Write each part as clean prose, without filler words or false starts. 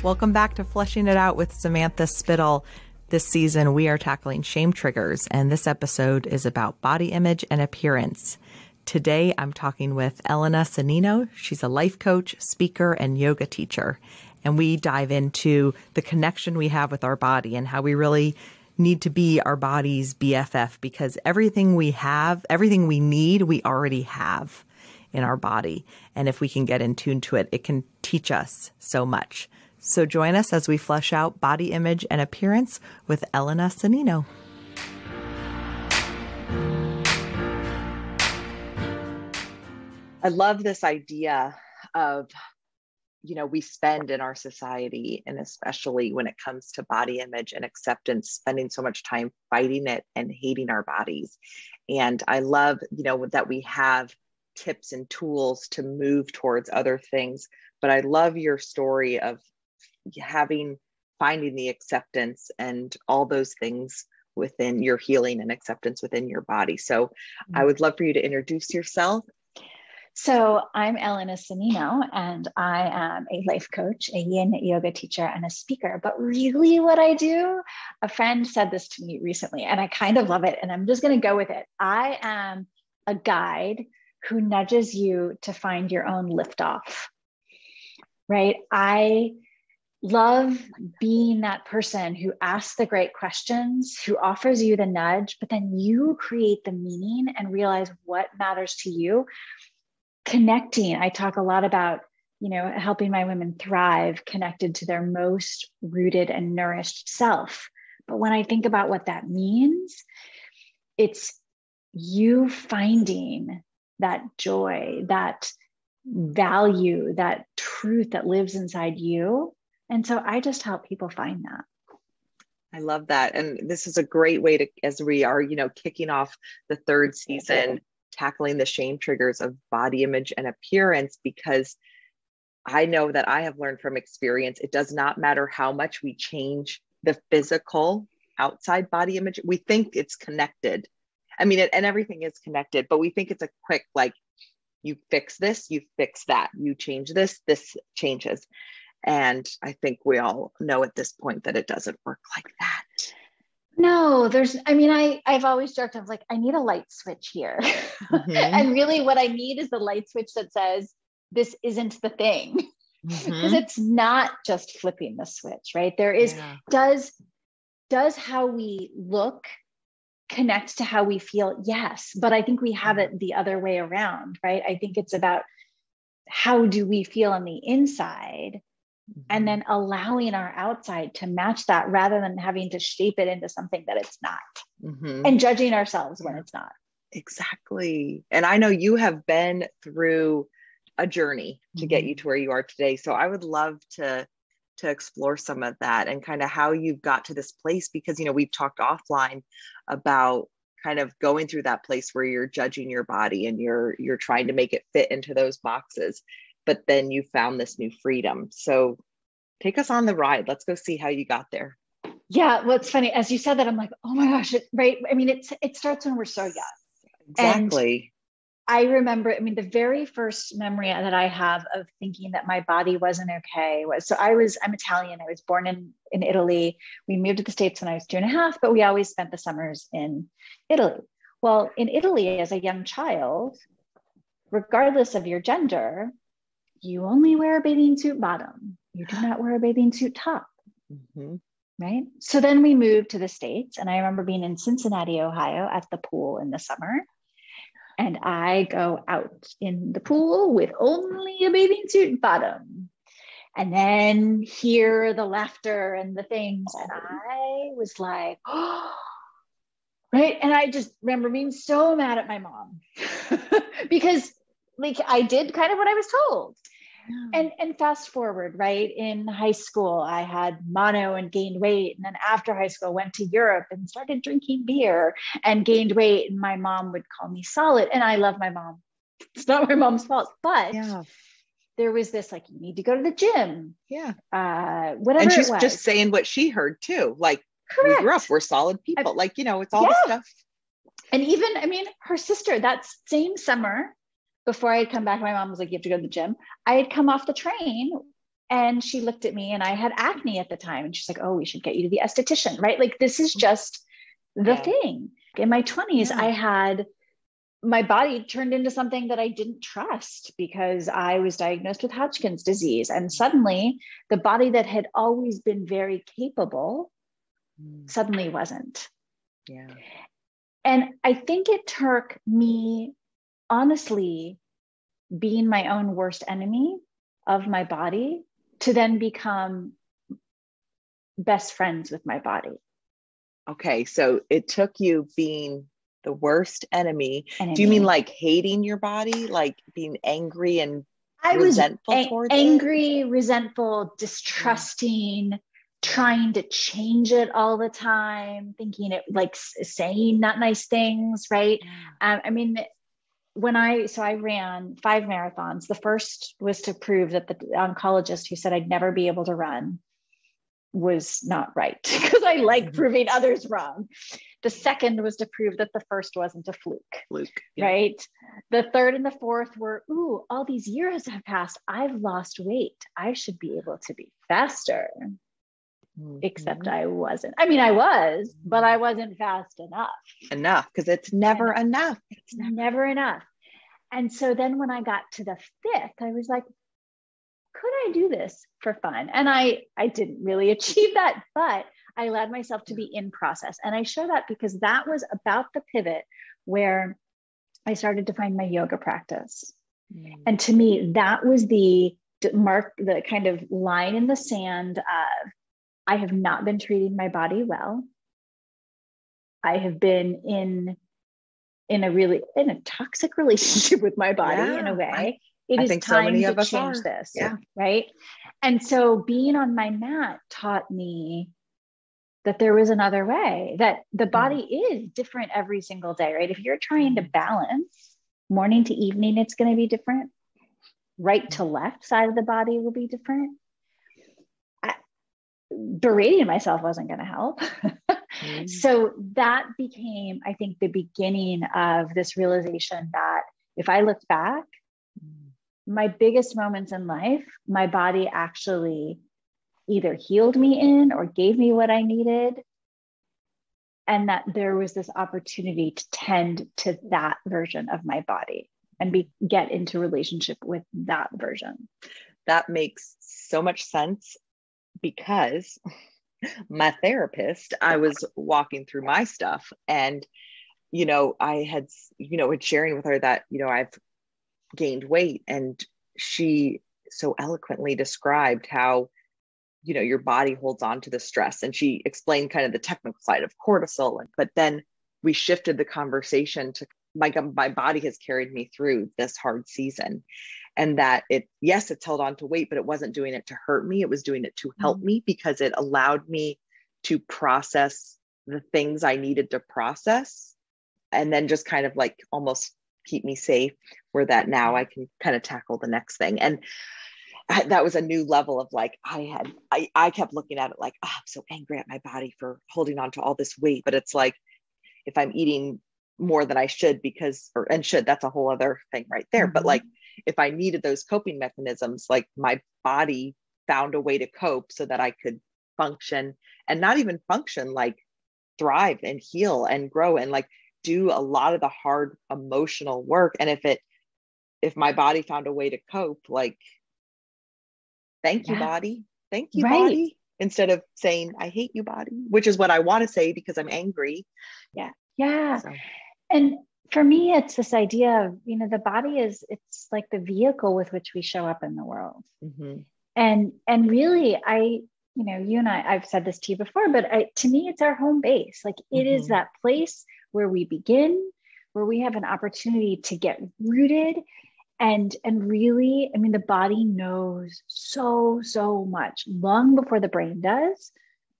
Welcome back to Flushing It Out with Samantha Spittle. This season, we are tackling shame triggers, and this episode is about body image and appearance. Today, I'm talking with Elena Sonnino. She's a life coach, speaker, and yoga teacher. And we dive into the connection we have with our body and how we really need to be our body's BFF, because everything we have, everything we need, we already have in our body. And if we can get in tune to it, it can teach us so much. So join us as we flesh out body image and appearance with Elena Sonnino. I love this idea of, we spend in our society, and especially when it comes to body image and acceptance, spending so much time fighting it and hating our bodies. And I love, that we have tips and tools to move towards other things. But I love your story of finding the acceptance and all those things within your healing and acceptance within your body. So I would love for you to introduce yourself. So I'm Elena Sonnino, and I am a life coach, a Yin Yoga teacher, and a speaker. But really what I do, a friend said this to me recently, and I kind of love it, and I'm just going to go with it. I am a guide who nudges you to find your own liftoff, right? I love being that person who asks the great questions, who offers you the nudge, but then you create the meaning and realize what matters to you. Connecting. I talk a lot about, helping my women thrive connected to their most rooted and nourished self. But when I think about what that means, it's you finding that joy, that value, that truth that lives inside you. And so I just help people find that. I love that. And this is a great way to, as we are, kicking off the third season, tackling the shame triggers of body image and appearance, because I know that I have learned from experience, it does not matter how much we change the physical outside body image. We think it's connected. And everything is connected, but we think it's a quick, like, you fix this, you fix that, you change this, this changes. And I think we all know at this point that it doesn't work like that. No, I've always joked, I was like, I need a light switch here. Mm-hmm. And really what I need is the light switch that says, this isn't the thing. Because it's not just flipping the switch, right? There is, does how we look connect to how we feel? Yes. But I think we have it the other way around, right? I think it's about how do we feel on the inside, and then allowing our outside to match that rather than having to shape it into something that it's not, and judging ourselves when it's not. Exactly. And I know you have been through a journey to get you to where you are today. So I would love to explore some of that and kind of how you've got to this place, because, we've talked offline about kind of going through that place where you're judging your body and you're trying to make it fit into those boxes. But then you found this new freedom. So take us on the ride. Let's go see how you got there. Yeah. Well, it's funny. As you said that, I'm like, oh my gosh, right. It starts when we're so young. Exactly. And I remember, the very first memory that I have of thinking that my body wasn't okay was, I'm Italian. I was born in Italy. We moved to the States when I was 2.5, but we always spent the summers in Italy. Well, in Italy, as a young child, regardless of your gender, you only wear a bathing suit bottom. You do not wear a bathing suit top, right? So then we moved to the States, and I remember being in Cincinnati, Ohio at the pool in the summer. And I go out in the pool with only a bathing suit bottom, and then hear the laughter and the things. And I was like, oh, right. And I just remember being so mad at my mom because I did kind of what I was told. And fast forward, right? In high school, I had mono and gained weight. And then after high school, went to Europe and started drinking beer and gained weight. And my mom would call me solid. And I love my mom. It's not my mom's fault, but there was this, like, you need to go to the gym. Yeah. Whatever. And she's it was. just saying what she heard too. Like, correct. We grew up, we're solid people. It's all the stuff. And even, her sister, that same summer, before I had come back, my mom was like, you have to go to the gym. I had come off the train And she looked at me, and I had acne at the time. And she's like, oh, we should get you to the esthetician, right? Like, this is just the thing. In my 20s, I had my body turned into something that I didn't trust because I was diagnosed with Hodgkin's disease. And suddenly the body that had always been very capable suddenly wasn't. Yeah. And I think it took me, honestly, being my own worst enemy of my body to then become best friends with my body. Okay. So it took you being the worst enemy. Do you mean like hating your body, like being angry and I resentful was towards angry, resentful, distrusting, trying to change it all the time, thinking it, like saying not nice things, right? I mean, I ran 5 marathons. The first was to prove that the oncologist who said I'd never be able to run was not right, because I like proving others wrong. The second was to prove that the first wasn't a fluke. Right? The third and the fourth were, all these years have passed. I've lost weight. I should be able to be faster. Except I wasn't. I mean, I was, but I wasn't fast enough. Because it's never enough. It's never enough. And so then when I got to the 5th, I was like, could I do this for fun? And I didn't really achieve that, but I allowed myself to be in process. And I show that because that was about the pivot where I started to find my yoga practice. And to me, that was the kind of line in the sand of, I have not been treating my body well. I have been in a toxic relationship with my body in a way. It is time to change this, right? And so being on my mat taught me that there was another way, that the body is different every single day, right? If you're trying to balance morning to evening, it's going to be different. Right to left side of the body will be different. Berating myself wasn't going to help. So that became, I think, the beginning of this realization that if I look back, my biggest moments in life, my body actually either healed me in or gave me what I needed. And that there was this opportunity to tend to that version of my body and get into relationship with that version. That makes so much sense, because my therapist, I was walking through my stuff, and, I had, sharing with her that, I've gained weight, and she so eloquently described how, your body holds on to the stress. And she explained kind of the technical side of cortisol. But then we shifted the conversation to my body has carried me through this hard season. And that it's held on to weight, but it wasn't doing it to hurt me. It was doing it to help me, because it allowed me to process the things I needed to process, and then just kind of like almost keep me safe, where that now I can kind of tackle the next thing. And that was a new level of like, I kept looking at it like, I'm so angry at my body for holding on to all this weight. But it's like, if I'm eating more than I should, that's a whole other thing right there. But like, if I needed those coping mechanisms, like my body found a way to cope so that I could function, and not even function, like thrive and heal and grow and like do a lot of the hard emotional work. And if my body found a way to cope, like, thank you, body. Thank you, body. Instead of saying, I hate you, body, which is what I want to say because I'm angry. Yeah. So. And for me, it's this idea of, the body it's like the vehicle with which we show up in the world. And really, you and I've said this to you before, but to me, it's our home base. Like it is that place where we begin, where we have an opportunity to get rooted. And really, the body knows so much long before the brain does.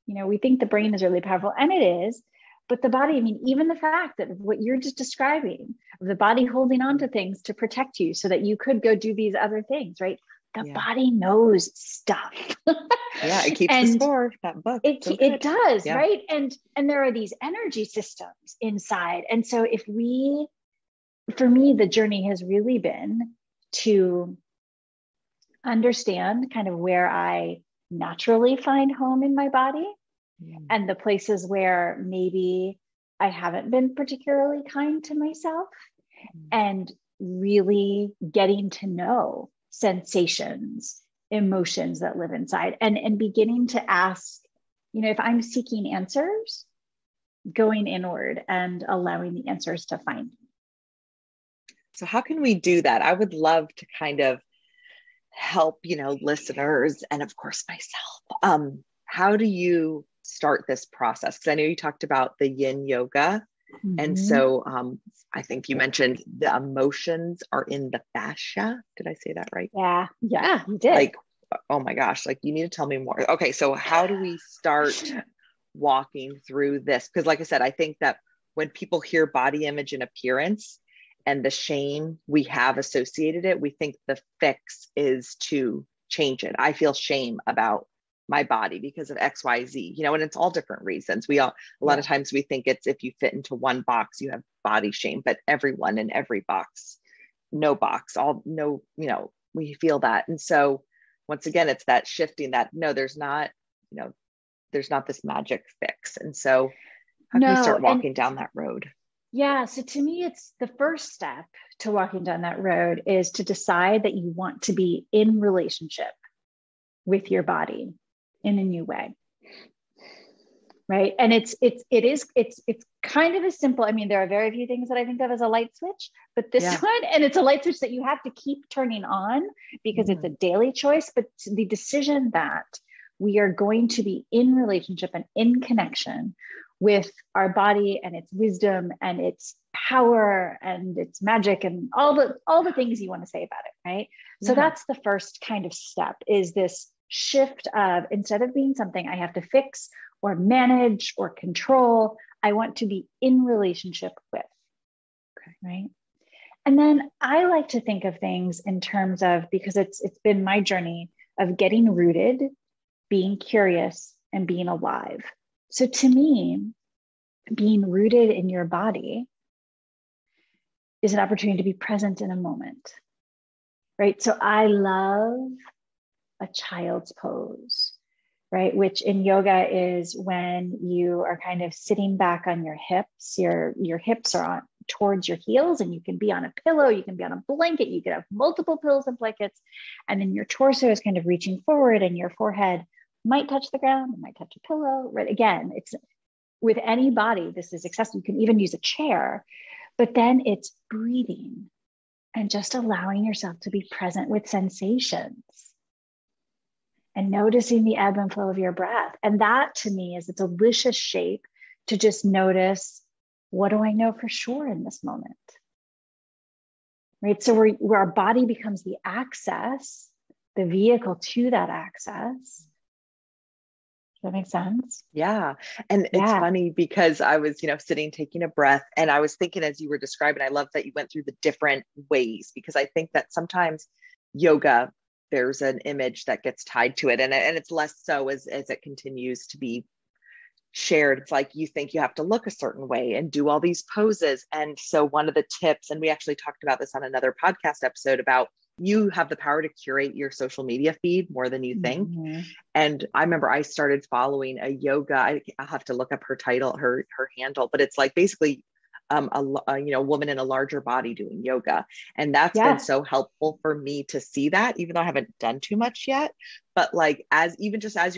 We think the brain is really powerful, and it is, but the body, even the fact that what you're just describing, of the body holding on to things to protect you so that you could go do these other things, right? The body knows stuff. It keeps the score, that book. It does, right? And there are these energy systems inside. And so for me, the journey has really been to understand kind of where I naturally find home in my body and the places where maybe I haven't been particularly kind to myself, and really getting to know sensations, emotions that live inside, and beginning to ask, if I'm seeking answers, going inward and allowing the answers to find me. So how can we do that? I would love to kind of help, listeners, and of course myself. How do you start this process? Because I know you talked about the Yin Yoga. Mm-hmm. And so I think you mentioned the emotions are in the fascia. Did I say that right? Yeah, you did. Like, oh my gosh, like you need to tell me more. Okay, so how do we start walking through this? Because like I said, I think that when people hear body image and appearance and the shame we have associated it, we think the fix is to change it. I feel shame about my body because of XYZ, and it's all different reasons. A lot of times we think it's if you fit into one box, you have body shame, but everyone in every box, no box, we feel that. And so once again, it's that shifting that, no, there's not this magic fix. And so how can we start walking down that road? Yeah. So to me, it's the first step to walking down that road is to decide that you want to be in relationship with your body in a new way. Right. And it's kind of as simple. I mean, there are very few things that I think of as a light switch, but this one, and it's a light switch that you have to keep turning on because it's a daily choice, but the decision that we are going to be in relationship and in connection with our body and its wisdom and its power and its magic and all the things you want to say about it. Right. So that's the first kind of step, is this shift of, instead of being something I have to fix or manage or control, I want to be in relationship with. Okay. Right. And then I like to think of things in terms of, because it's been my journey of getting rooted, being curious, and being alive. So to me, being rooted in your body is an opportunity to be present in a moment. Right. So I love a child's pose, right? Which in yoga is when you are kind of sitting back on your hips. Your hips are on towards your heels, and you can be on a pillow, you can be on a blanket, you can have multiple pillows and blankets, and then your torso is kind of reaching forward, and your forehead might touch the ground, it might touch a pillow. Right? Again, it's with any body, this is accessible. You can even use a chair, but then it's breathing and just allowing yourself to be present with sensations and noticing the ebb and flow of your breath. And that to me is a delicious shape to just notice, what do I know for sure in this moment? Right? So where our body becomes the access, the vehicle to that access. Does that make sense? Yeah. And it's funny because I was, sitting, taking a breath, and I was thinking as you were describing, I love that you went through the different ways, because I think that sometimes yoga, there's an image that gets tied to it. And it's less so as it continues to be shared. It's like, you think you have to look a certain way and do all these poses. And so one of the tips, and we actually talked about this on another podcast episode, about you have the power to curate your social media feed more than you think. Mm-hmm. And I remember I started following a yoga, I'll have to look up her title, her handle, but it's like basically a woman in a larger body doing yoga. And that's been so helpful for me to see that, even though I haven't done too much yet. But like, as you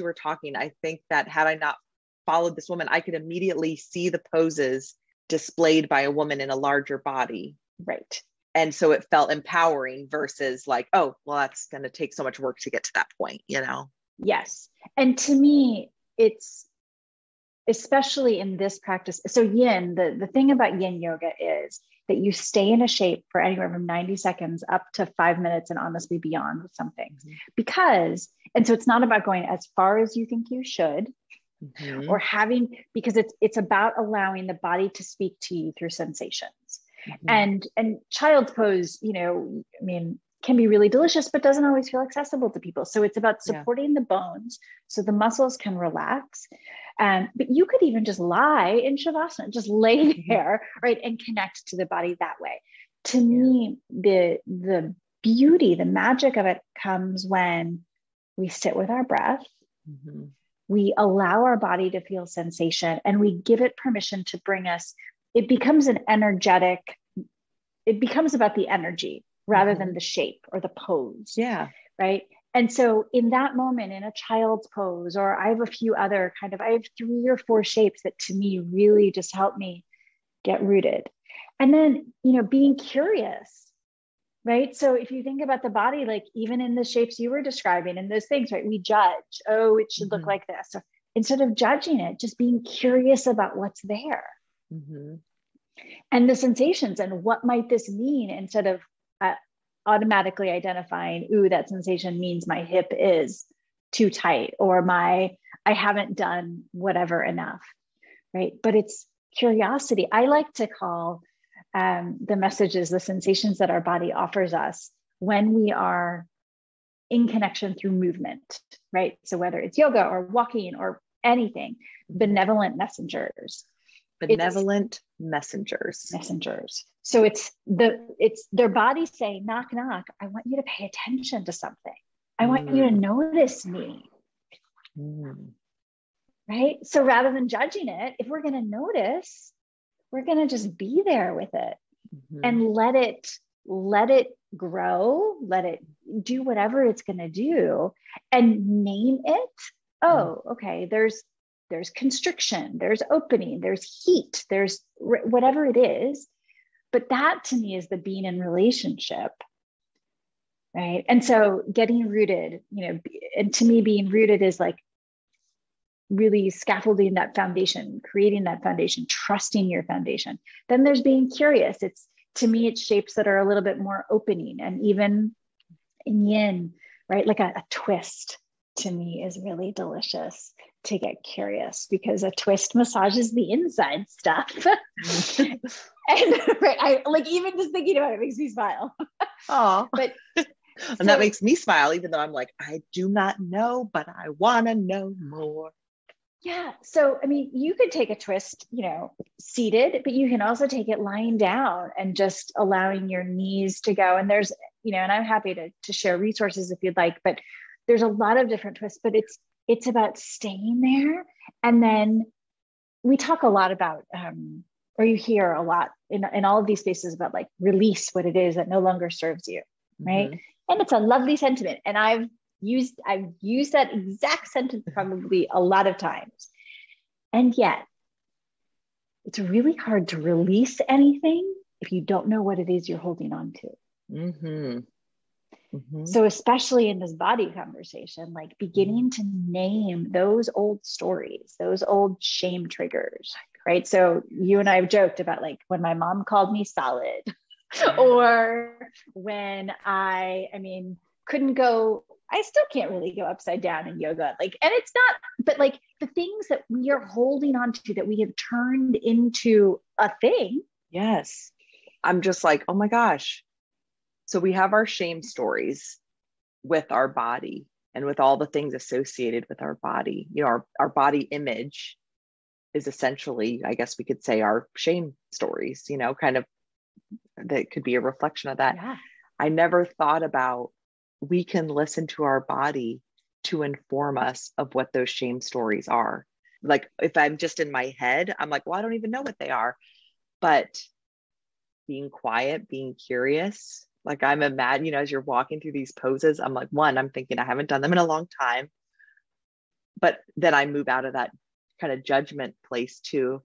were talking, I think that had I not followed this woman, I could immediately see the poses displayed by a woman in a larger body. Right. And so it felt empowering versus like, oh, well, that's going to take so much work to get to that point, Yes. And to me, it's, especially in this practice. So yin, the thing about yin yoga is that you stay in a shape for anywhere from 90 seconds up to 5 minutes, and honestly beyond with some things. Mm-hmm. And so it's not about going as far as you think you should, mm-hmm. or because it's about allowing the body to speak to you through sensations. Mm-hmm. And child's pose, can be really delicious, but doesn't always feel accessible to people. So it's about supporting the bones so the muscles can relax. But you could even just lie in Shavasana, just lay there, right? And connect to the body that way. To me, the beauty, the magic of it comes when we sit with our breath. Mm-hmm. We allow our body to feel sensation, and we give it permission to bring us. It becomes an energetic, it becomes about the energy rather mm-hmm. than the shape or the pose. Yeah. Right. And so in that moment, in a child's pose, or I have a few other I have 3 or 4 shapes that to me really just help me get rooted. And then, being curious. Right. So if you think about the body, like even in the shapes you were describing and those things, right, we judge, oh, it should mm-hmm. look like this. So instead of judging it, just being curious about what's there mm-hmm. and the sensations and what might this mean, instead of automatically identifying, ooh, that sensation means my hip is too tight, or I haven't done whatever enough. Right. But it's curiosity. I like to call the messages, the sensations that our body offers us when we are in connection through movement, right? So whether it's yoga or walking or anything, benevolent messengers. Messengers. So it's their body saying, knock, knock. I want you to pay attention to something. I want you to notice me. Right? So rather than judging it, if we're going to notice, we're going to just be there with it and let it grow, let it do whatever it's going to do, and name it. Oh, okay. There's constriction, there's opening, there's heat, there's whatever it is. But that to me is the being in relationship. Right. And so getting rooted, and to me, being rooted is like really scaffolding that foundation, creating that foundation, trusting your foundation. Then there's being curious. To me, it's shapes that are a little bit more opening, and even in yin, right? Like a twist to me is really delicious to get curious, because a twist massages the inside stuff. And right, I like, even just thinking about it makes me smile. Oh, and that makes me smile, even though I'm like, I do not know, but I want to know more. Yeah. So, I mean, you could take a twist, seated, but you can also take it lying down and just allowing your knees to go. And there's, and I'm happy to share resources if you'd like, but there's a lot of different twists, but it's about staying there. And then we talk a lot about, or you hear a lot in all of these spaces about like release what it is that no longer serves you. Right. Mm-hmm. And it's a lovely sentiment. And I've used that exact sentence probably a lot of times. And yet it's really hard to release anything if you don't know what it is you're holding on to. Mm-hmm. Mm-hmm. So especially in this body conversation, like beginning to name those old stories, those old shame triggers, right? So you and I have joked about like when my mom called me solid, or when I couldn't go, I still can't really go upside down in yoga. Like, and it's not, but like the things that we are holding on to that we have turned into a thing. Yes. I'm just like, oh my gosh. So we have our shame stories with our body and with all the things associated with our body. Our body image is essentially, I guess we could say, our shame stories, kind of, that could be a reflection of that. Yeah. I never thought about, we can listen to our body to inform us of what those shame stories are. Like if I'm just in my head, I'm like, well, I don't even know what they are. But being quiet, being curious, like I'm imagining as you're walking through these poses, I'm like, I'm thinking I haven't done them in a long time. But then I move out of that kind of judgment place too.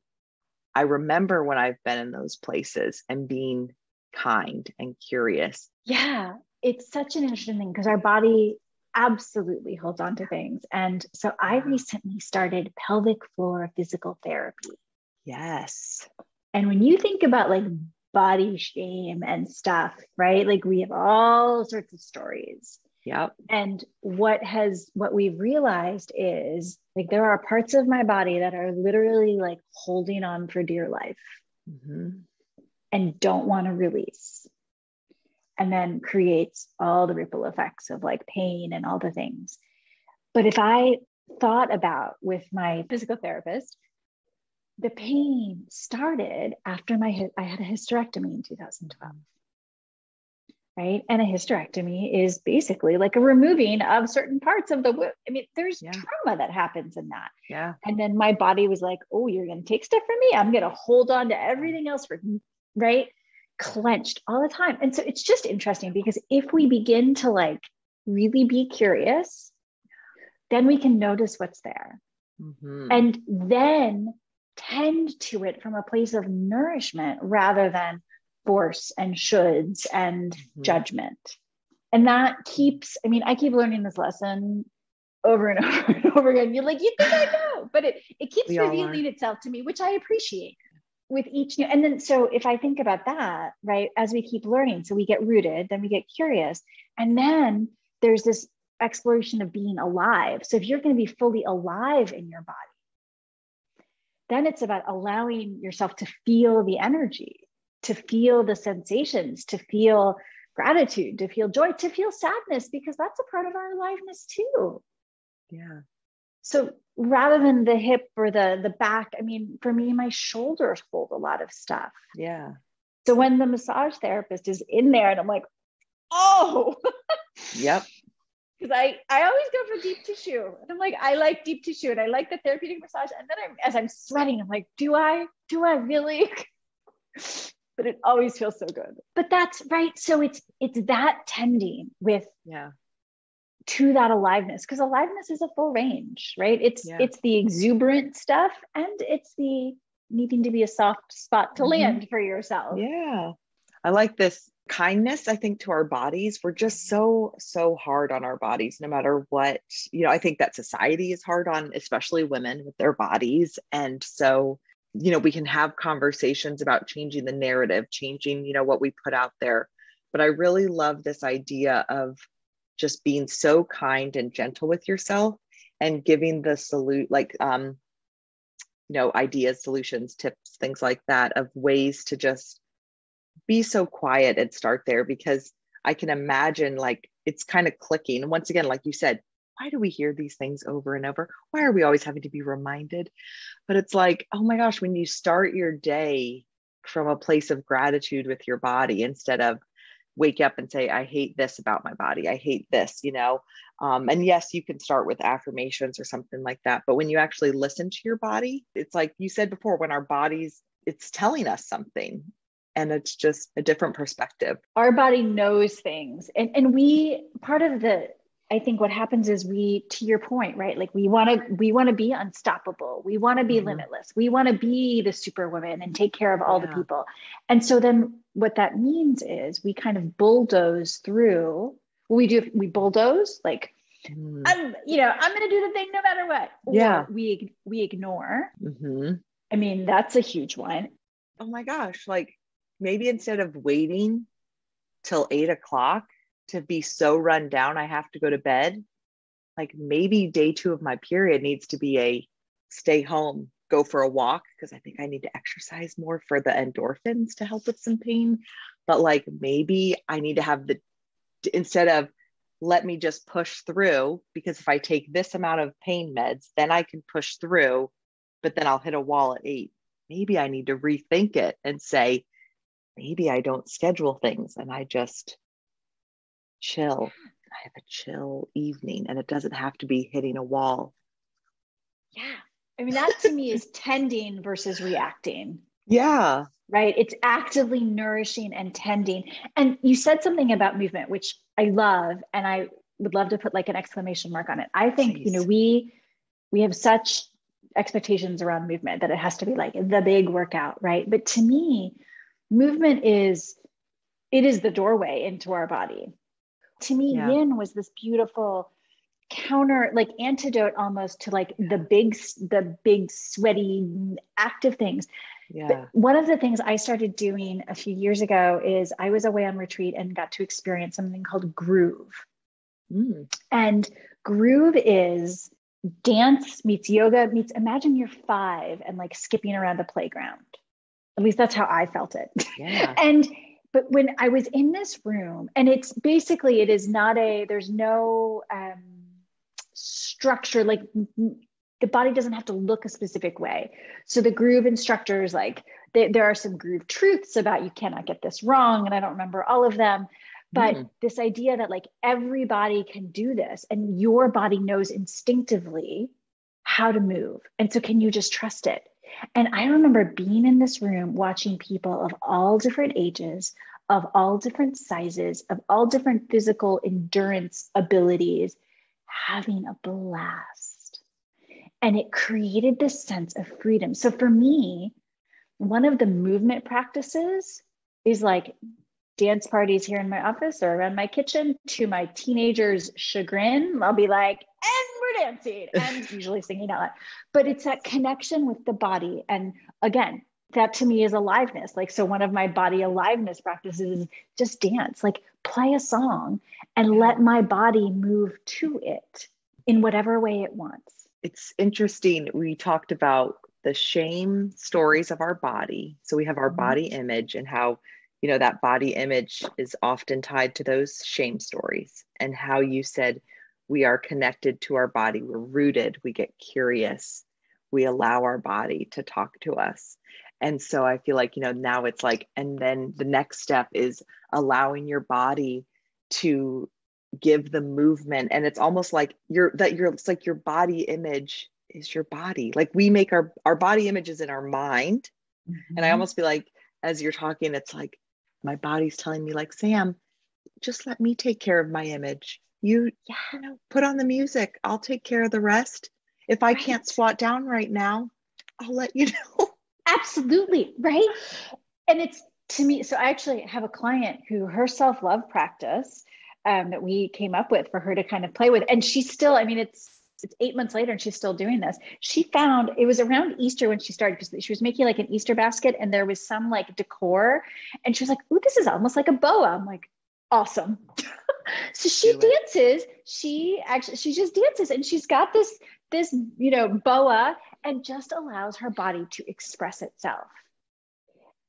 I remember when I've been in those places and being kind and curious. Yeah. It's such an interesting thing because our body absolutely holds on to things. And so I recently started pelvic floor physical therapy. Yes. And when you think about like body shame and stuff, right? Like we have all sorts of stories. Yep. And what we've realized is like there are parts of my body that are literally like holding on for dear life and don't want to release. And then creates all the ripple effects of like pain and all the things. But if I thought about with my physical therapist, the pain started after I had a hysterectomy in 2012. right? And a hysterectomy is basically like a removing of certain parts of the womb. I mean, there's trauma that happens in that. Yeah. And then my body was like, oh, you're going to take stuff from me. I'm going to hold on to everything else right? Clenched all the time. And so it's just interesting because if we begin to like really be curious, then we can notice what's there. And then tend to it from a place of nourishment rather than force and shoulds and judgment. And that keeps, I mean, I keep learning this lesson over and over and over again. You're like, you think I know, but it keeps revealing itself to me, which I appreciate with each new. And then, so if I think about that, right, as we keep learning, so we get rooted, then we get curious. And then there's this exploration of being alive. So if you're going to be fully alive in your body, then it's about allowing yourself to feel the energy, to feel the sensations, to feel gratitude, to feel joy, to feel sadness, because that's a part of our aliveness too. Yeah. So rather than the hip or the back, I mean, for me, my shoulders hold a lot of stuff. Yeah. So when the massage therapist is in there and I'm like, oh, yep. Because I always go for deep tissue. And I'm like, I like deep tissue and I like the therapeutic massage. And then as I'm sweating, I'm like, do I really? But it always feels so good. But that's right. So it's that tending with to that aliveness, because aliveness is a full range, right? It's the exuberant stuff and it's the needing to be a soft spot to land for yourself. Yeah. I like this kindness, I think, to our bodies. We're just so hard on our bodies, no matter what, I think that society is hard on, especially women with their bodies. And so, we can have conversations about changing the narrative, changing, what we put out there. But I really love this idea of just being so kind and gentle with yourself and giving the ideas, solutions, tips, things like that, of ways to just be so quiet and start there, because I can imagine like it's kind of clicking. And once again, like you said, why do we hear these things over and over? Why are we always having to be reminded? But it's like, oh my gosh, when you start your day from a place of gratitude with your body, instead of wake up and say, I hate this about my body, I hate this, and yes, you can start with affirmations or something like that. But when you actually listen to your body, it's like you said before, when our bodies, it's telling us something. And it's just a different perspective. Our body knows things. And we, part of I think what happens is to your point, right? Like we want to be unstoppable. We want to be limitless. We want to be the superwoman and take care of all the people. And so then what that means is we kind of bulldoze through. We bulldoze, like, I'm going to do the thing no matter what. Or we ignore. I mean, that's a huge one. Oh my gosh. Like, maybe instead of waiting till 8 o'clock to be so run down, I have to go to bed. Like maybe day 2 of my period needs to be a stay home, go for a walk, because I think I need to exercise more for the endorphins to help with some pain. But like maybe I need to have instead of let me just push through, because if I take this amount of pain meds, then I can push through, but then I'll hit a wall at 8. Maybe I need to rethink it and say, maybe I don't schedule things and I just chill. I have a chill evening and it doesn't have to be hitting a wall. Yeah. I mean, that to me is tending versus reacting. Yeah. Right. It's actively nourishing and tending. And you said something about movement, which I love. And I would love to put like an exclamation mark on it. I think, we have such expectations around movement that it has to be like the big workout. Right. But to me, movement is the doorway into our body. To me, yin was this beautiful counter, like antidote almost to like the big sweaty active things. Yeah. But one of the things I started doing a few years ago is I was away on retreat and got to experience something called groove. And groove is dance meets yoga meets, imagine you're 5 and like skipping around a playground. At least that's how I felt it. Yeah. But when I was in this room, and it's basically, it is not there's no structure, like the body doesn't have to look a specific way. So the groove instructors, like there are some groove truths about you cannot get this wrong. And I don't remember all of them, But this idea that like everybody can do this and your body knows instinctively how to move. And so can you just trust it? And I remember being in this room watching people of all different ages, of all different sizes, of all different physical endurance abilities, having a blast. And it created this sense of freedom. So for me, one of the movement practices is like dance parties here in my office or around my kitchen. To my teenagers' chagrin, I'll be like, and we're dancing, and usually singing out loud. But it's that connection with the body. And again, that to me is aliveness. Like, so one of my body aliveness practices is just dance, like play a song and let my body move to it in whatever way it wants. It's interesting. We talked about the shame stories of our body. So we have our body image and how, you know, that body image is often tied to those shame stories, and how you said we are connected to our body. We're rooted. We get curious. We allow our body to talk to us. And so I feel like, you know, now it's like, and then the next step is allowing your body to give the movement. And it's almost like it's like your body image is your body. Like we make our body images in our mind. And I almost feel like as you're talking, it's like my body's telling me like, Sam, just let me take care of my image. You know, put on the music. I'll take care of the rest. If I can't squat down right now, I'll let you know. Absolutely. Right. And it's, to me, so I actually have a client who her self-love practice that we came up with for her to kind of play with. And she's still, I mean, it's 8 months later and she's still doing this. She found, it was around Easter when she started, because she was making like an Easter basket and there was some like decor. And she was like, "Ooh, this is almost like a boa." I'm like, awesome. So she dances, she just dances, and she's got this, you know, boa, and just allows her body to express itself.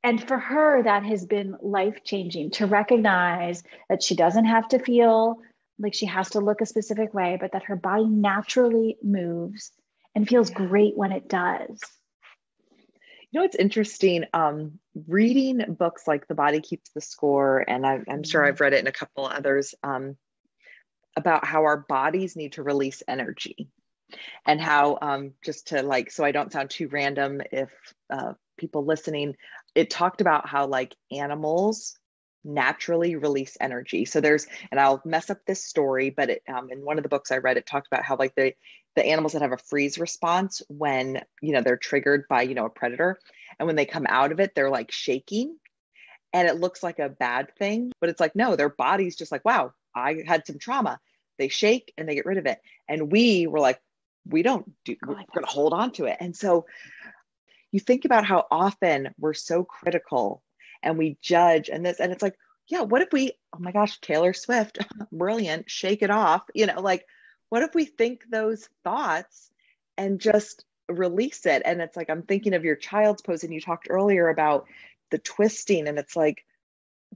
And for her, that has been life-changing, to recognize that she doesn't have to feel like she has to look a specific way, but that her body naturally moves and feels great when it does. You know, it's interesting, reading books like The Body Keeps the Score, and I'm sure I've read it in a couple others, about how our bodies need to release energy, and how, just to like, so I don't sound too random if people listening, it talked about how like animals naturally release energy. So there's, and I'll mess up this story, but it, in one of the books I read, it talked about how like the animals that have a freeze response when, you know, they're triggered by, you know, a predator, and when they come out of it, they're like shaking, and it looks like a bad thing, but it's like, no, their body's just like, wow, I had some trauma. They shake and they get rid of it. And we were like, we're going to hold on to it. And so you think about how often we're so critical and we judge and this, and it's like, yeah, what if we, oh my gosh, Taylor Swift, brilliant, shake it off. You know, like, what if we think those thoughts and just release it? And it's like, I'm thinking of your child's pose, and you talked earlier about the twisting. And it's like,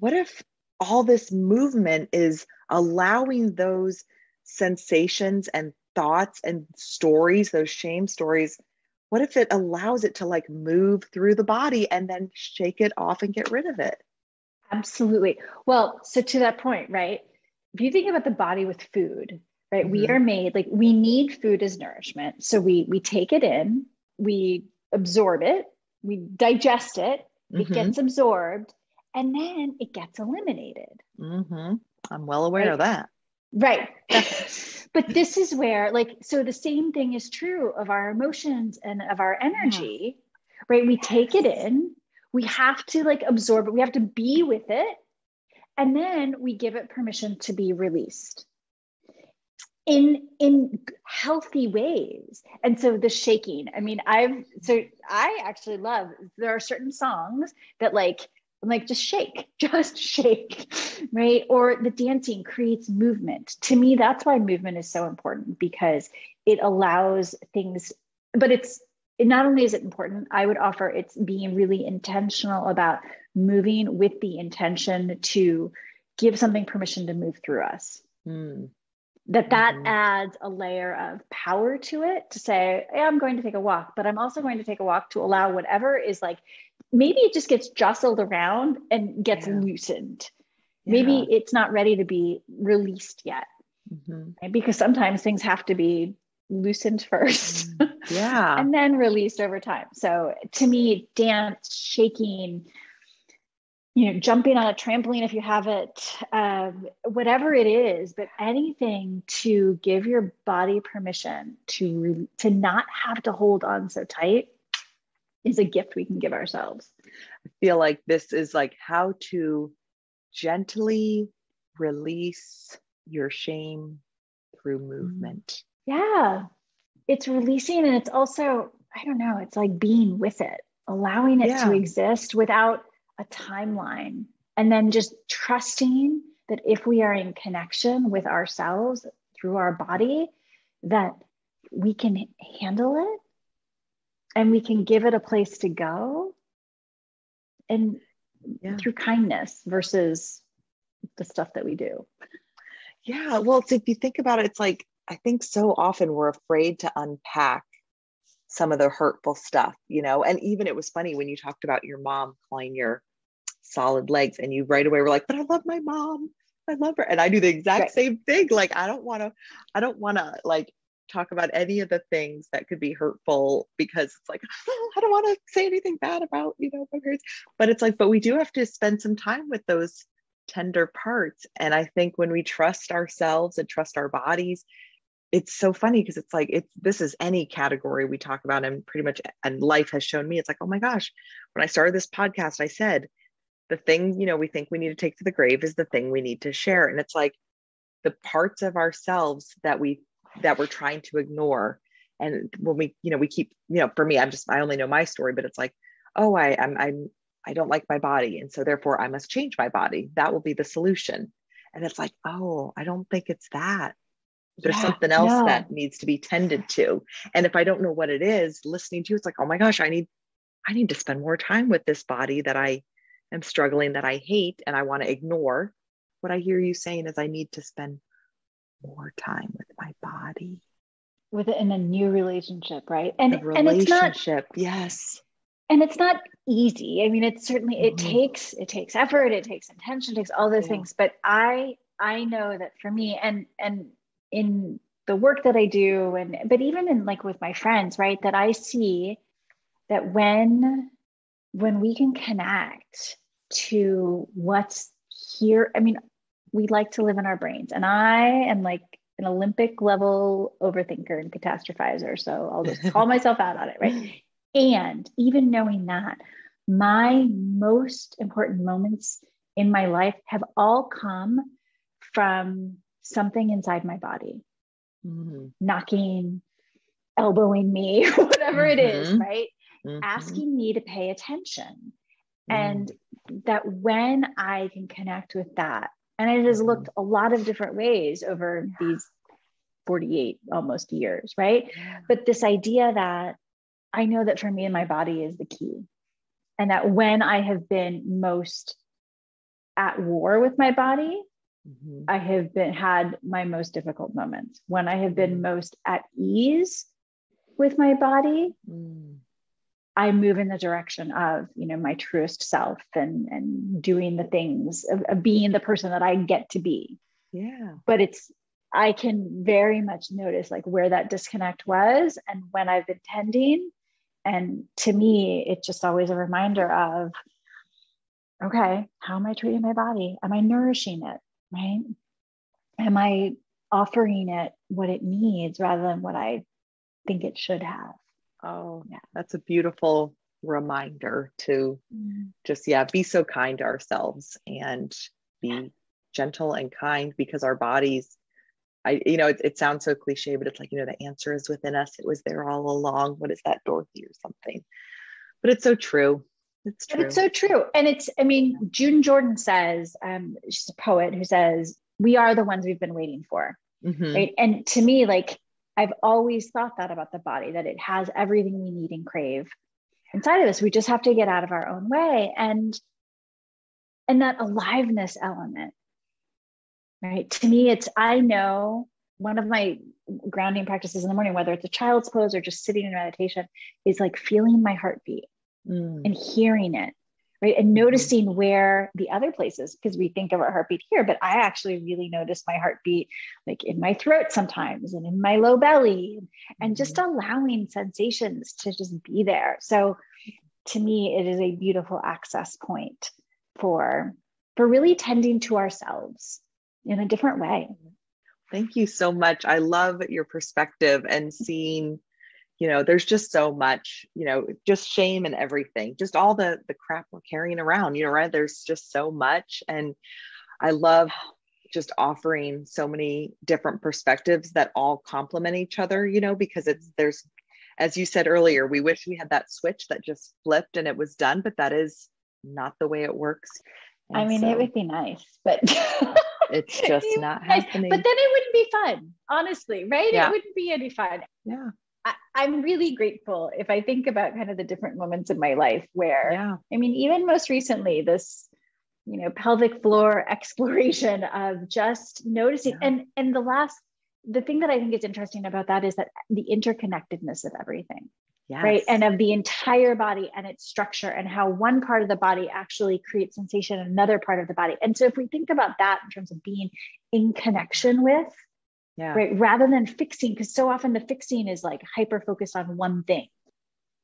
what if all this movement is allowing those sensations and thoughts and stories, those shame stories, what if it allows it to like move through the body and then shake it off and get rid of it? Absolutely. Well, so to that point, right? If you think about the body with food, right? We are made, like, we need food as nourishment. So we take it in, we absorb it, we digest it, it gets absorbed, and then it gets eliminated. I'm well aware of that. Right. But this is where, like, so the same thing is true of our emotions and of our energy, right? We take it in, we have to like absorb it, we have to be with it, and then we give it permission to be released in healthy ways. And so the shaking, I mean, I actually love, there are certain songs that like, I'm like, just shake, right? Or the dancing creates movement. To me, that's why movement is so important, because it allows things, but it not only is it important, I would offer it's being really intentional about moving with the intention to give something permission to move through us. That adds a layer of power to it, to say, hey, I'm going to take a walk, but I'm also going to take a walk to allow whatever is like, maybe it just gets jostled around and gets loosened. Maybe it's not ready to be released yet, right? Because sometimes things have to be loosened first and then released over time. So to me, dance, shaking, jumping on a trampoline if you have it, whatever it is, but anything to give your body permission to not have to hold on so tight is a gift we can give ourselves. I feel like this is like how to gently release your shame through movement. Yeah. It's releasing, and it's also, I don't know, it's like being with it, allowing it to exist without a timeline, and then just trusting that if we are in connection with ourselves through our body, that we can handle it and we can give it a place to go, and through kindness versus the stuff that we do. Yeah. Well, if you think about it, it's like, I think so often we're afraid to unpack some of the hurtful stuff, and even it was funny when you talked about your mom calling your solid legs, and you right away were like, but I love my mom. I love her. And I do the exact same thing. Like, I don't want to like talk about any of the things that could be hurtful, because it's like, oh, I don't want to say anything bad about, my parents. But it's like, but we do have to spend some time with those tender parts. And I think when we trust ourselves and trust our bodies, it's so funny, because it's like, this is any category we talk about, and pretty much, and life has shown me, it's like, oh my gosh, when I started this podcast, I said, the thing, we think we need to take to the grave is the thing we need to share. And it's like the parts of ourselves that we're trying to ignore. And when we keep, for me, I only know my story, but it's like, oh, I don't like my body, and so therefore I must change my body. That will be the solution. And it's like, oh, I don't think it's that. There's something else that needs to be tended to. And if I don't know what it is, listening to, it's like, oh my gosh, I need to spend more time with this body that I am struggling, that I hate, and I want to ignore. What I hear you saying is I need to spend more time with my body. With it in a new relationship, right? And relationship, yes. And it's not easy. I mean, it's certainly, it takes effort, it takes intention, it takes all those things. But I know that for me, and in the work that I do, but even in like with my friends, right, that I see that when we can connect to what's here, I mean, we like to live in our brains, and I am like an Olympic level overthinker and catastrophizer. So I'll just call myself out on it, right? And even knowing that, my most important moments in my life have all come from something inside my body, knocking, elbowing me, whatever it is, right? Asking me to pay attention. And that when I can connect with that, and it has looked a lot of different ways over these 48 almost years, right? But this idea that I know that for me and my body is the key. And that when I have been most at war with my body, I have had my most difficult moments. When I have been most at ease with my body, I move in the direction of, my truest self and doing the things of being the person that I get to be. Yeah. But I can very much notice like where that disconnect was and when I've been tending. And to me, it's just always a reminder of, okay, how am I treating my body? Am I nourishing it, right? Am I offering it what it needs rather than what I think it should have? Oh, yeah, that's a beautiful reminder to just, be so kind to ourselves and be gentle and kind, because our bodies, it sounds so cliche, but it's like, the answer is within us. It was there all along. What is that, Dorothy or something? But it's so true. It's true. It's so true. And June Jordan says, she's a poet who says, we are the ones we've been waiting for. Right. And to me, like, I've always thought that about the body, that it has everything we need and crave inside of us. We just have to get out of our own way. And that aliveness element, right? To me, I know one of my grounding practices in the morning, whether it's a child's pose or just sitting in meditation, is like feeling my heartbeat and hearing it, right? And noticing where the other places, because we think of our heartbeat here, but I actually really notice my heartbeat like in my throat sometimes and in my low belly, and just allowing sensations to just be there. So to me, it is a beautiful access point for really tending to ourselves in a different way. Thank you so much. I love your perspective and seeing, there's just so much, just shame and everything, just all the crap we're carrying around, right? There's just so much. And I love just offering so many different perspectives that all complement each other, because there's, as you said earlier, we wish we had that switch that just flipped and it was done, but that is not the way it works. And I mean, it would be nice, but it's just not happening. But then it wouldn't be fun, honestly, right? Yeah. It wouldn't be any fun. Yeah. I'm really grateful if I think about kind of the different moments in my life where, I mean, even most recently, this, pelvic floor exploration of just noticing. And the thing that I think is interesting about that is that the interconnectedness of everything. Yes. Right. And of the entire body and its structure, and how one part of the body actually creates sensation in another part of the body. And so if we think about that in terms of being in connection with, right, rather than fixing, because so often the fixing is like hyper focused on one thing.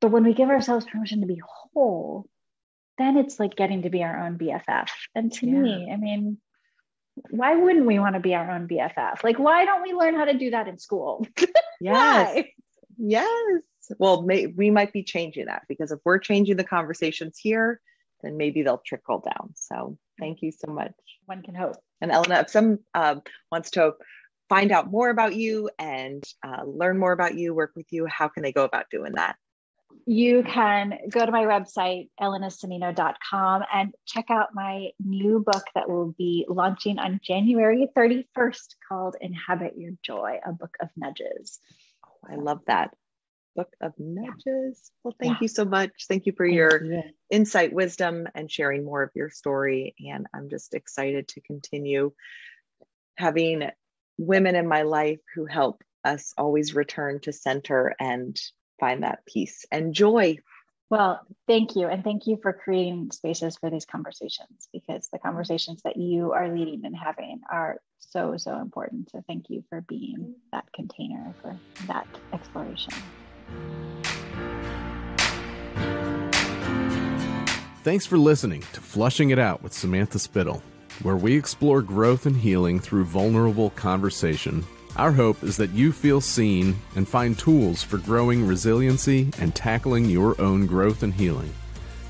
But when we give ourselves permission to be whole, then it's like getting to be our own BFF. And to me, I mean, why wouldn't we want to be our own BFF? Like, why don't we learn how to do that in school? Yes. Yes. Well, we might be changing that, because if we're changing the conversations here, then maybe they'll trickle down. So thank you so much. One can hope. And Elena, if some wants to find out more about you and learn more about you, work with you, how can they go about doing that? You can go to my website, elenasonnino.com, and check out my new book that will be launching on January 31st called Inhabit Your Joy, a book of nudges. Oh, I love that. Book of nudges. Well, thank you so much. Thank you for your insight, wisdom, and sharing more of your story. And I'm just excited to continue having women in my life who help us always return to center and find that peace and joy. Well, thank you. And thank you for creating spaces for these conversations, because the conversations that you are leading and having are so, so important. So thank you for being that container for that exploration. Thanks for listening to Flushing It Out with Samantha Spittle, where we explore growth and healing through vulnerable conversation. Our hope is that you feel seen and find tools for growing resiliency and tackling your own growth and healing.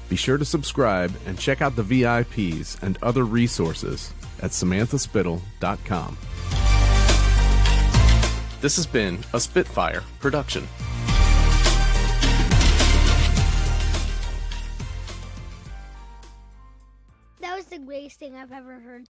Be sure to subscribe and check out the VIPs and other resources at samanthaspittle.com. This has been a Spitfire production. That was the greatest thing I've ever heard.